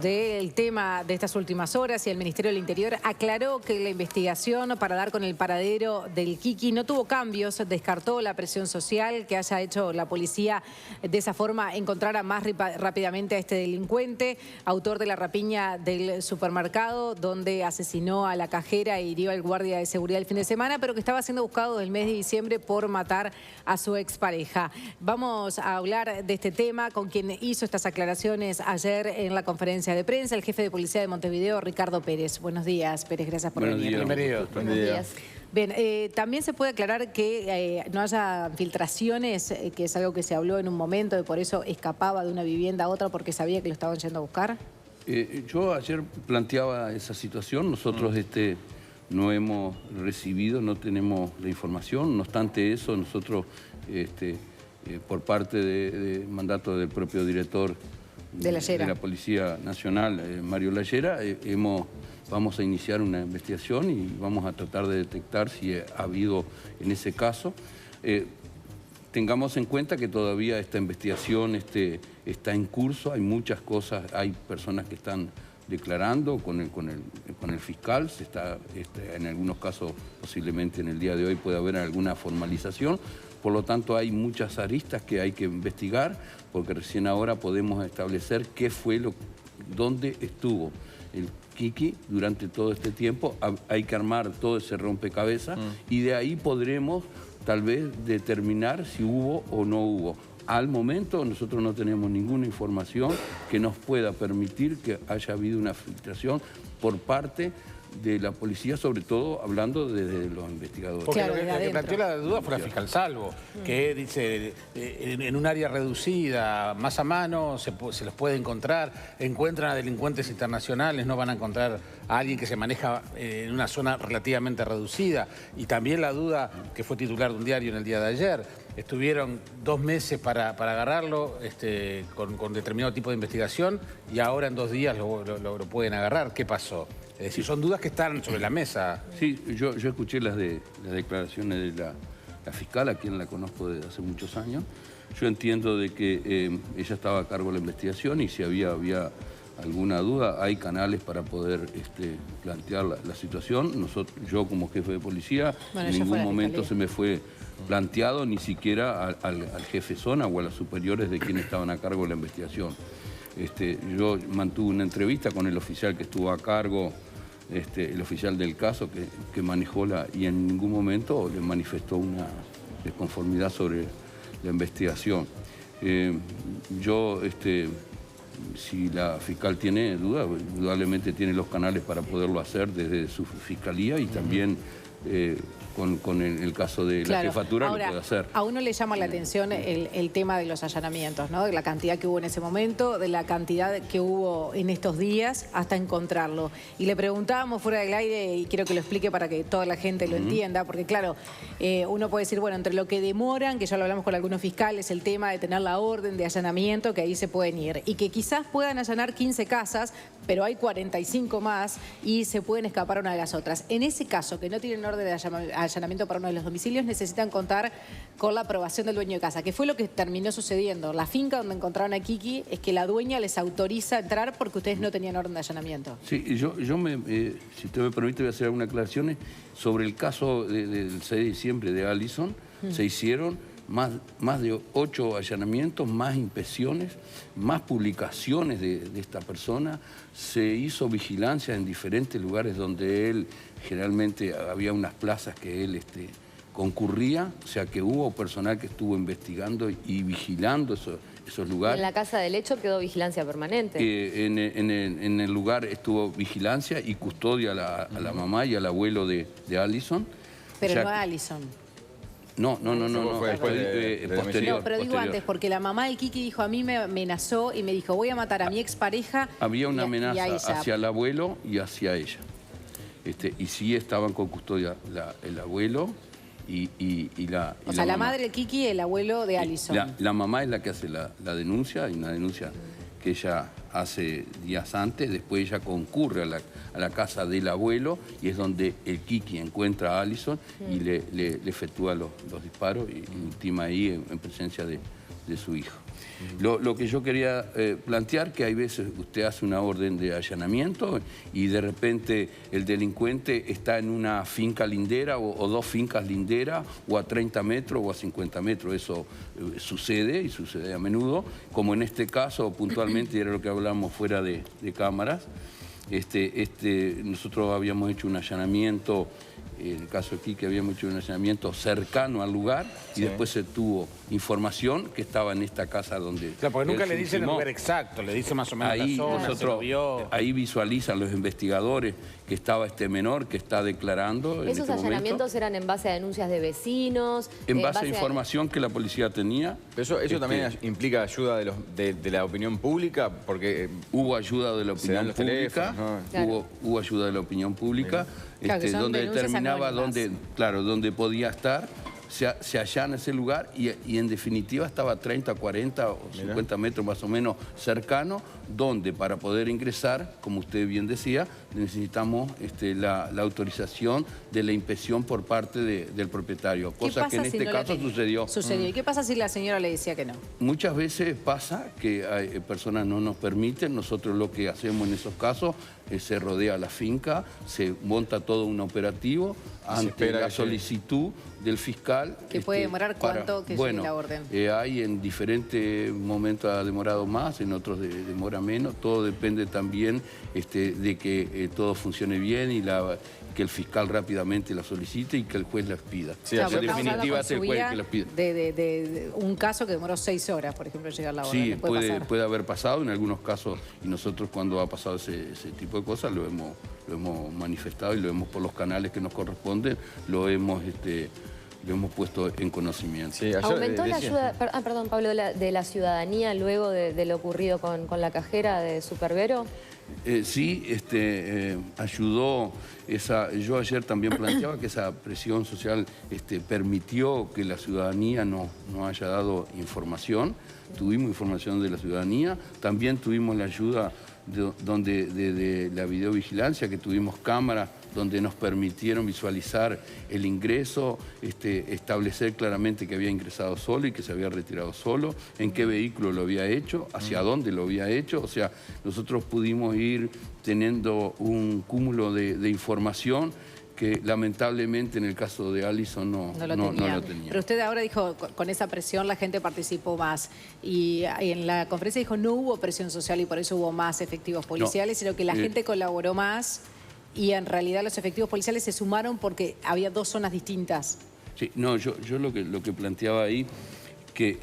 Del tema de estas últimas horas, y el Ministerio del Interior aclaró que la investigación para dar con el paradero del Kiki no tuvo cambios, descartó la presión social que haya hecho la policía de esa forma encontrara más rápidamente a este delincuente, autor de la rapiña del supermercado donde asesinó a la cajera e hirió al guardia de seguridad el fin de semana, pero que estaba siendo buscado desde el mes de diciembre por matar a su expareja. Vamos a hablar de este tema con quien hizo estas aclaraciones ayer en la conferencia de prensa, el jefe de policía de Montevideo, Ricardo Pérez. Buenos días, Pérez, gracias por venir. Bienvenido. Buenos días. Bien, también se puede aclarar que no haya filtraciones, que es algo que se habló en un momento y por eso escapaba de una vivienda a otra porque sabía que lo estaban yendo a buscar. Yo ayer planteaba esa situación, nosotros no hemos recibido, no tenemos la información, no obstante eso, nosotros por parte de mandato del propio director de la Policía Nacional, Mario Llayera, vamos a iniciar una investigación y vamos a tratar de detectar si ha habido en ese caso. Tengamos en cuenta que todavía esta investigación está en curso, hay muchas cosas, hay personas que están declarando con el fiscal, en algunos casos posiblemente en el día de hoy puede haber alguna formalización. Por lo tanto, hay muchas aristas que hay que investigar, porque recién ahora podemos establecer qué fue dónde estuvo el Kiki durante todo este tiempo. Hay que armar todo ese rompecabezas y de ahí podremos tal vez determinar si hubo o no hubo. Al momento nosotros no tenemos ninguna información que nos pueda permitir que haya habido una filtración por parte de la policía, sobre todo hablando desde los investigadores. Porque claro, lo que planteó la duda fue la fiscal Salvo, que dice, en un área reducida, más a mano, se los puede encontrar, encuentran a delincuentes internacionales, no van a encontrar a alguien que se maneja en una zona relativamente reducida. Y también la duda, que fue titular de un diario en el día de ayer, estuvieron 2 meses para agarrarlo con determinado tipo de investigación y ahora en 2 días lo pueden agarrar. ¿Qué pasó? Es decir, son dudas que están sobre la mesa. Sí, yo escuché las declaraciones de la fiscal, a quien la conozco desde hace muchos años. Yo entiendo de que ella estaba a cargo de la investigación y si había alguna duda, hay canales para poder plantear la situación. Yo como jefe de policía, en ningún momento se me fue planteado ni siquiera al jefe zona o a los superiores de quienes estaban a cargo de la investigación. Yo mantuve una entrevista con el oficial que estuvo a cargo, el oficial del caso que manejó y en ningún momento le manifestó una desconformidad sobre la investigación. Si la fiscal tiene dudas, indudablemente tiene los canales para poderlo hacer desde su fiscalía y también con el caso de la jefatura. Ahora, lo puede hacer. A uno le llama la atención el tema de los allanamientos, ¿no? De la cantidad que hubo en ese momento, de la cantidad que hubo en estos días hasta encontrarlo. Y le preguntábamos fuera del aire, y quiero que lo explique para que toda la gente lo entienda, porque claro, uno puede decir, bueno, entre lo que demoran, que ya lo hablamos con algunos fiscales, el tema de tener la orden de allanamiento, que ahí se pueden ir, y que quizás puedan allanar 15 casas, pero hay 45 más y se pueden escapar una de las otras. En ese caso, que no tienen orden de allanamiento para uno de los domicilios, necesitan contar con la aprobación del dueño de casa, que fue lo que terminó sucediendo. La finca donde encontraron a Kiki es que la dueña les autoriza entrar porque ustedes no tenían orden de allanamiento. Sí, si usted me permite, voy a hacer algunas aclaraciones sobre el caso del 6 de diciembre de Allison. Se hicieron más de 8 allanamientos, más inspecciones, más publicaciones de esta persona. Se hizo vigilancia en diferentes lugares donde él, generalmente había unas plazas que él concurría, o sea que hubo personal que estuvo investigando y vigilando esos lugares. En la casa del hecho quedó vigilancia permanente. En el lugar estuvo vigilancia y custodia a la mamá y al abuelo de Allison. Pero o sea, no a Allison. No. Fue posterior. No, pero digo antes, porque la mamá del Kiki dijo, a mí me amenazó y me dijo, voy a matar a mi expareja. Había una amenaza hacia el abuelo y hacia ella. Y sí estaban con custodia el abuelo y la O sea, la madre del Kiki y el abuelo de Allison. La mamá es la que hace la denuncia, y una denuncia que ella hace días antes. Después ella concurre a la casa del abuelo y es donde el Kiki encuentra a Allison y le efectúa los disparos y ultima ahí en presencia de su hijo. Lo que yo quería plantear, que hay veces usted hace una orden de allanamiento y de repente el delincuente está en una finca lindera o dos fincas linderas, o a 30 metros o a 50 metros. Eso sucede, y sucede a menudo, como en este caso puntualmente, y era lo que hablamos fuera de cámaras. Nosotros habíamos hecho un allanamiento, en el caso aquí que habíamos hecho un allanamiento cercano al lugar, y después se tuvo información que estaba en esta casa donde... Claro, porque nunca le dicen el lugar exacto, le dicen más o menos ahí la zona, nosotros, se lo vio. Ahí visualizan los investigadores que estaba este menor que está declarando. ¿Esos allanamientos eran en base a denuncias de vecinos? En base a información que la policía tenía. Pero eso también implica ayuda de la opinión pública, porque... Hubo ayuda de la opinión pública, hubo ayuda de la opinión pública, donde determinaba dónde podía estar. Se allana ese lugar y en definitiva estaba a 30, 40 o 50 metros más o menos cercano, donde para poder ingresar, como usted bien decía, necesitamos la autorización de la inspección por parte del propietario, cosa que en este caso sucedió. ¿Y qué pasa si la señora le decía que no? Muchas veces pasa que hay personas no nos permiten. Nosotros lo que hacemos en esos casos es se rodea la finca, se monta todo un operativo ante la solicitud del fiscal. ¿Que puede demorar cuánto que llegue la orden? Hay en diferentes momentos ha demorado más, en otros demora menos. Todo depende también de que todo funcione bien y que el fiscal rápidamente la solicite y que el juez la pida. Sí, en definitiva es el juez que la pide. De un caso que demoró 6 horas, por ejemplo, llegar la orden. Sí, puede haber pasado en algunos casos, y nosotros cuando ha pasado ese tipo de cosas lo hemos manifestado y lo hemos por los canales que nos corresponden, lo hemos puesto en conocimiento. Sí, ¿aumentó la ayuda, perdón Pablo, de la ciudadanía luego de lo ocurrido con la cajera de Supervero? Sí, ayudó yo ayer también planteaba que esa presión social permitió que la ciudadanía no haya dado información. Tuvimos información de la ciudadanía, también tuvimos la ayuda de la videovigilancia, que tuvimos cámaras donde nos permitieron visualizar el ingreso, establecer claramente que había ingresado solo y que se había retirado solo, en qué vehículo lo había hecho, hacia dónde lo había hecho. O sea, nosotros pudimos ir teniendo un cúmulo de información que lamentablemente en el caso de Alison no lo tenía. Pero usted ahora dijo, con esa presión la gente participó más. Y en la conferencia dijo, no hubo presión social y por eso hubo más efectivos policiales, sino que la gente colaboró más y en realidad los efectivos policiales se sumaron porque había 2 zonas distintas. Sí, no, yo lo que planteaba ahí, que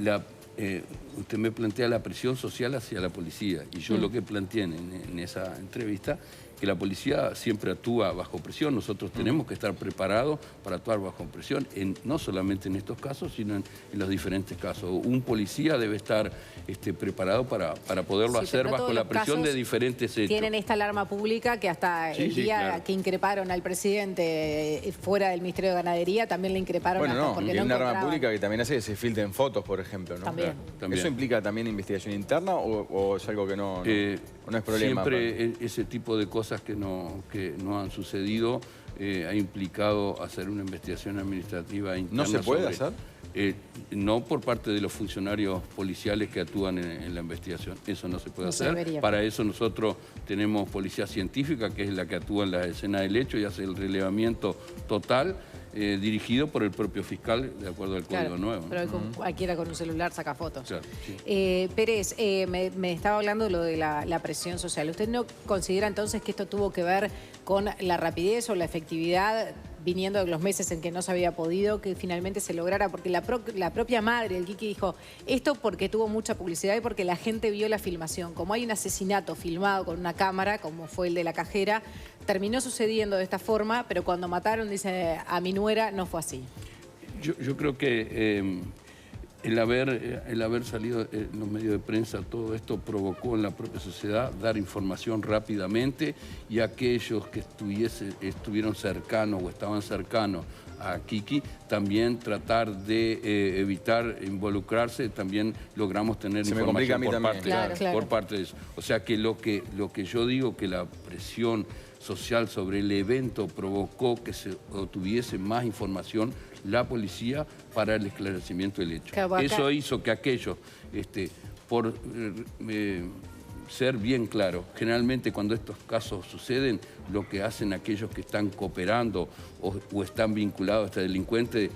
usted me plantea la presión social hacia la policía, y yo lo que planteé en esa entrevista, que la policía siempre actúa bajo presión. Nosotros tenemos que estar preparados para actuar bajo presión, no solamente en estos casos, sino en los diferentes casos. Un policía debe estar preparado para poderlo hacer bajo la presión de diferentes hechos. Tienen esta alarma pública que hasta el día que increparon al presidente fuera del Ministerio de Ganadería, también le increparon porque no una alarma pública que también hace que se filtren fotos, por ejemplo, ¿no? También. ¿Eso implica también investigación interna o es algo que no es problema? Siempre ese tipo de cosas que no han sucedido ha implicado hacer una investigación administrativa interna. ¿No se puede hacer? No por parte de los funcionarios policiales que actúan en la investigación. Eso no se puede hacer. Para eso nosotros tenemos policía científica, que es la que actúa en la escena del hecho y hace el relevamiento total, dirigido por el propio fiscal, de acuerdo al Código Nuevo. Pero cualquiera con un celular saca fotos. Claro, sí. Pérez, me estaba hablando de lo de la presión social. ¿Usted no considera entonces que esto tuvo que ver con la rapidez o la efectividad, viniendo de los meses en que no se había podido, que finalmente se lograra? Porque la propia madre, el Kiki, dijo, esto porque tuvo mucha publicidad y porque la gente vio la filmación. Como hay un asesinato filmado con una cámara, como fue el de la cajera, terminó sucediendo de esta forma, pero cuando mataron, dice, a mi nuera, no fue así. Yo creo que el haber salido en los medios de prensa, todo esto provocó en la propia sociedad dar información rápidamente, y aquellos que estuvieron cercanos o estaban cercanos a Kiki, también tratar de evitar involucrarse, también logramos tener información por parte de eso. O sea que lo que yo digo, que la presión social sobre el evento provocó que se obtuviese más información la policía para el esclarecimiento del hecho. Eso hizo que aquellos, por ser bien claro, generalmente cuando estos casos suceden, lo que hacen aquellos que están cooperando o están vinculados a este delincuente,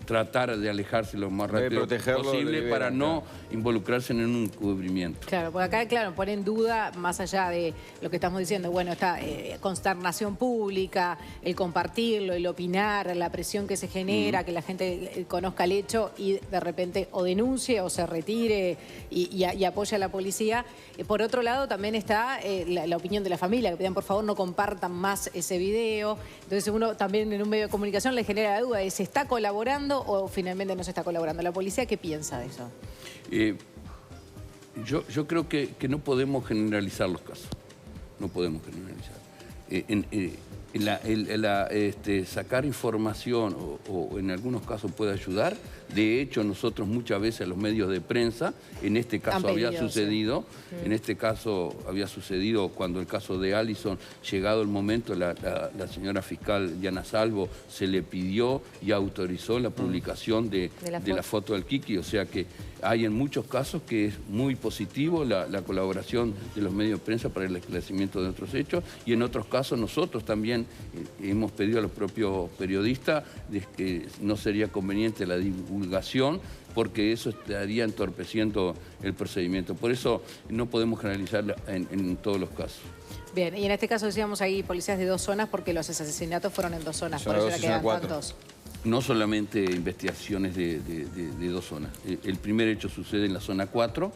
tratar de alejarse lo más rápido posible para no involucrarse en un encubrimiento. Claro, porque acá, claro, pone en duda, más allá de lo que estamos diciendo, bueno, esta consternación pública, el compartirlo, el opinar, la presión que se genera, que la gente conozca el hecho y de repente o denuncie o se retire y apoye a la policía. Por otro lado, también está la opinión de la familia, que pidan por favor no compartan más ese video. Entonces uno también en un medio de comunicación le genera la duda de ¿se está colaborando o finalmente no se está colaborando? ¿La policía qué piensa de eso? Yo creo que no podemos generalizar los casos. No podemos generalizar. Sacar información o en algunos casos puede ayudar. De hecho, nosotros muchas veces a los medios de prensa, en este caso había sucedido, cuando el caso de Alison, llegado el momento, la señora fiscal Diana Salvo se le pidió y autorizó la publicación de la foto del Kiki. O sea que hay en muchos casos que es muy positivo la colaboración de los medios de prensa para el esclarecimiento de otros hechos, y en otros casos nosotros también hemos pedido a los propios periodistas de que no sería conveniente la divulgación porque eso estaría entorpeciendo el procedimiento. Por eso no podemos generalizar en todos los casos. Bien, y en este caso decíamos ahí policías de 2 zonas porque los asesinatos fueron en 2 zonas, por eso era que eran tantos. No solamente investigaciones de 2 zonas. El primer hecho sucede en la zona 4,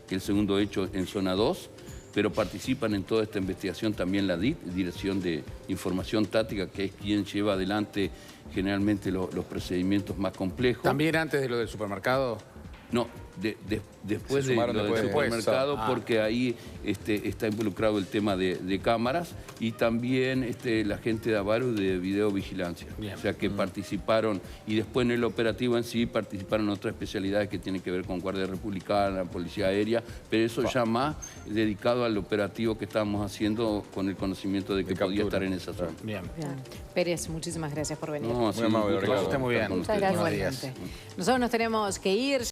el segundo hecho en zona 2, pero participan en toda esta investigación también la DIT, Dirección de Información Táctica, que es quien lleva adelante generalmente los procedimientos más complejos. ¿También antes de lo del supermercado? No, después de lo del supermercado, porque ahí está involucrado el tema de cámaras y también la gente de Avaru de videovigilancia. Bien. O sea que participaron, y después en el operativo en sí participaron otras especialidades que tienen que ver con Guardia Republicana, Policía Aérea, pero eso ya más dedicado al operativo que estábamos haciendo con el conocimiento de que podía estar en esa zona. Bien. Pérez, muchísimas gracias por venir. No, muy amable, Ricardo. Muy bien. Muchas gracias. Nosotros nos tenemos que ir.